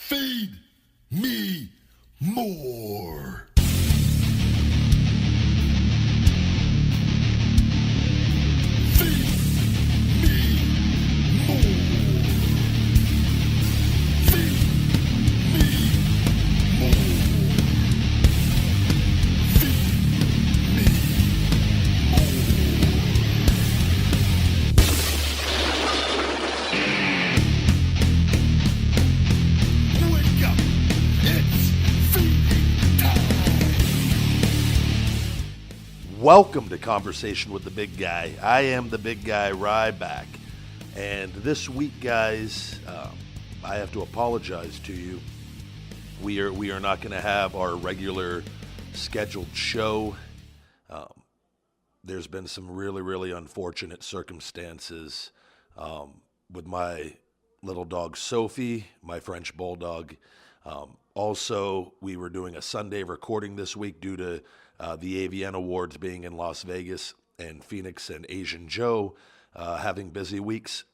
Feed me more. Feed me more. Feed me more. Feed me more. Wake up. It's feeding time. Welcome to Conversation with the Big Guy. I am the big guy, Ryback. And this week, guys, I have to apologize to you. We are not going to have our regular scheduled show. There's been some really unfortunate circumstances with my little dog Sophie, my French bulldog. Also, we were doing a Sunday recording this week due to the AVN Awards being in Las Vegas and Phoenix and Asian Joe having busy weeks.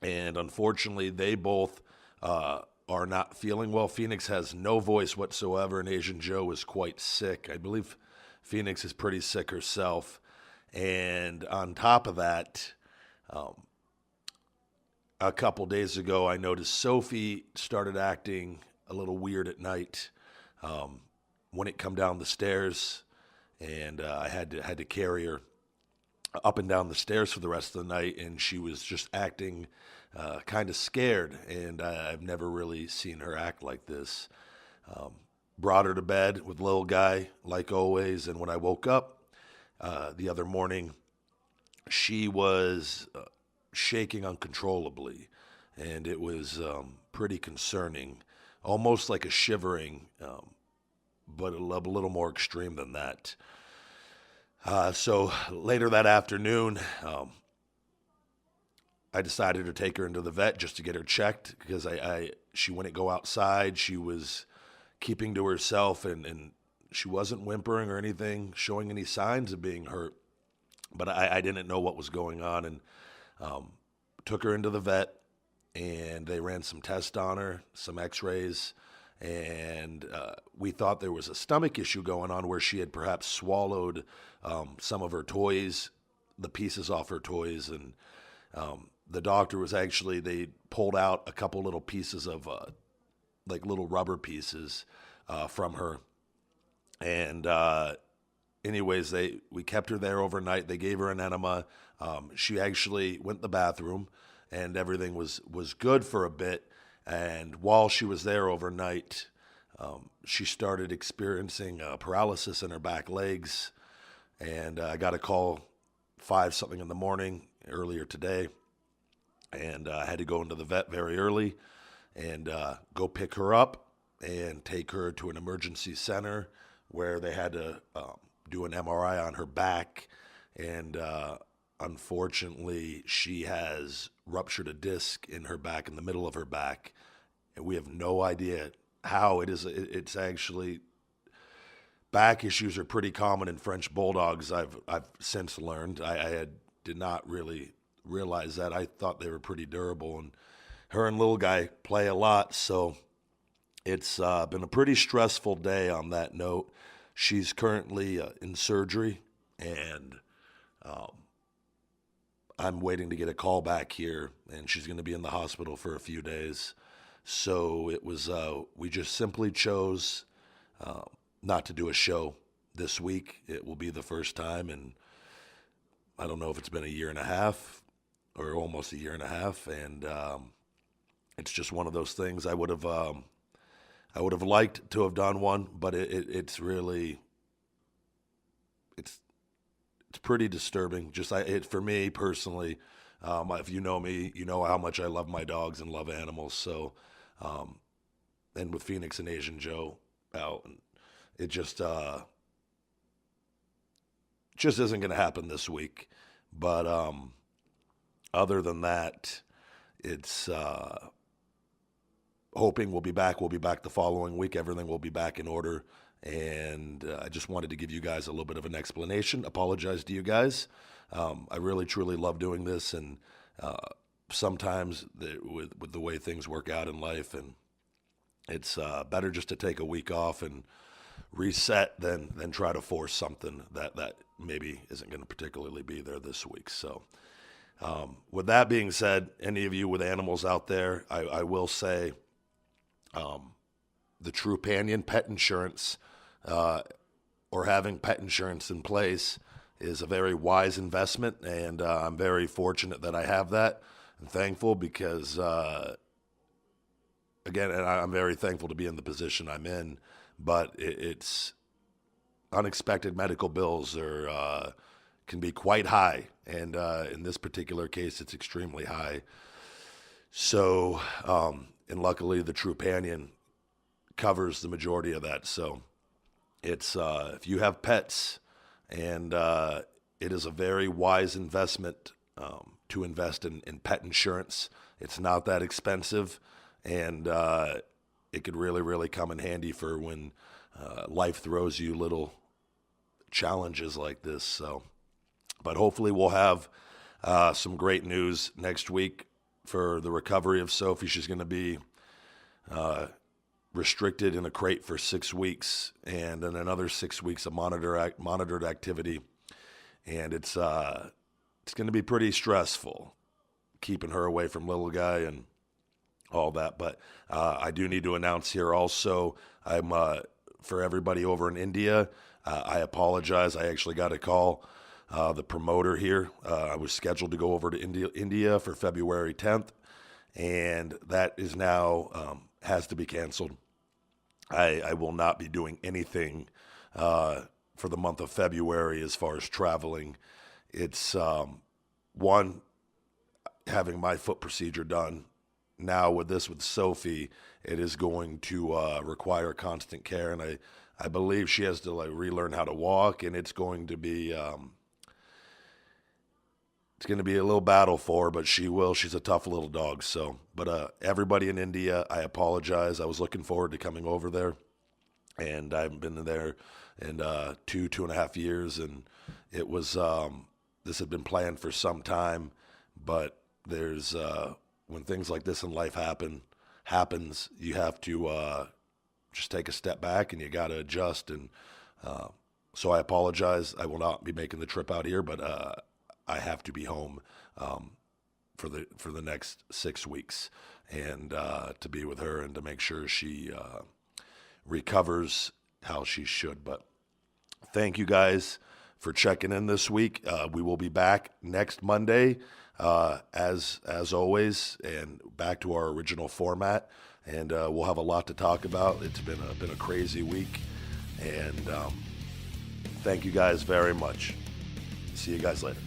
And unfortunately, they both are not feeling well. Phoenix has no voice whatsoever, and Asian Joe is quite sick. I believe Phoenix is pretty sick herself. And on top of that, a couple days ago, I noticed Sophie started acting a little weird at night. Wouldn't come down the stairs, and I had to carry her up and down the stairs for the rest of the night, and she was just acting kind of scared, and I've never really seen her act like this. Brought her to bed with little guy, like always, and when I woke up the other morning, she was shaking uncontrollably, and it was pretty concerning, almost like a shivering, but a little more extreme than that. So later that afternoon, I decided to take her into the vet just to get her checked because she wouldn't go outside. She was keeping to herself, and she wasn't whimpering or anything, showing any signs of being hurt. But I didn't know what was going on, and took her into the vet, and they ran some tests on her, some x-rays, and we thought there was a stomach issue going on where she had perhaps swallowed some of her toys, the pieces off her toys, and the doctor was actually, they pulled out a couple little pieces of like little rubber pieces from her. And anyways, we kept her there overnight. They gave her an enema. She actually went to the bathroom, and everything was good for a bit. And while she was there overnight, she started experiencing paralysis in her back legs. And I got a call 5-something in the morning earlier today. And I had to go into the vet very early and go pick her up and take her to an emergency center where they had to do an MRI on her back. And unfortunately, she has ruptured a disc in her back, in the middle of her back. And we have no idea how it is. It's actually, back issues are pretty common in French bulldogs. I've since learned. I did not really realize that. I thought they were pretty durable, and her and little guy play a lot. So it's been a pretty stressful day on that note. She's currently in surgery, and I'm waiting to get a call back here, and she's going to be in the hospital for a few days. So it was, we just simply chose not to do a show this week. It will be the first time, and I don't know if it's been a year and a half or almost a year and a half, and it's just one of those things. I would have liked to have done one, but it's really, it's pretty disturbing. Just for me personally, if you know me, you know how much I love my dogs and love animals. So, and with Phoenix and Asian Joe out, it just isn't going to happen this week. But other than that, it's hoping we'll be back. We'll be back the following week. Everything will be back in order. And I just wanted to give you guys a little bit of an explanation. Apologize to you guys. I really, truly love doing this, and sometimes with the way things work out in life, and it's better just to take a week off and reset than try to force something that maybe isn't going to particularly be there this week. So with that being said, any of you with animals out there, I will say the Trupanion pet insurance or having pet insurance in place is a very wise investment, and I'm very fortunate that I have that and thankful because, again, and I'm very thankful to be in the position I'm in, but it's unexpected medical bills can be quite high, and in this particular case, it's extremely high. So, and luckily, the Trupanion covers the majority of that. So, it's if you have pets, and it is a very wise investment to invest in pet insurance. It's not that expensive, and it could really, really come in handy for when life throws you little challenges like this. So, but hopefully we'll have some great news next week for the recovery of Sophie. She's going to be restricted in a crate for 6 weeks, and then another 6 weeks of monitored activity. And it's going to be pretty stressful keeping her away from little guy and all that. But I do need to announce here also, I'm for everybody over in India, I apologize. I actually got a call. The promoter here, I was scheduled to go over to India for February 10th, and that is now has to be canceled. I will not be doing anything for the month of February as far as traveling. It's one, having my foot procedure done. Now with Sophie, it is going to require constant care, and I believe she has to relearn how to walk, and it's going to be it's going to be a little battle for her, but she will. She's a tough little dog. So, but everybody in India, I apologize. I was looking forward to coming over there, and I haven't been there in 2.5 years, and it was this had been planned for some time, but there's when things like this in life happens, you have to just take a step back, and you got to adjust. And so I apologize. I will not be making the trip out here, but I have to be home for the next 6 weeks, and to be with her and to make sure she recovers how she should. But thank you guys for checking in this week. We will be back next Monday, as always, and back to our original format. And we'll have a lot to talk about. It's been a crazy week, and thank you guys very much. See you guys later.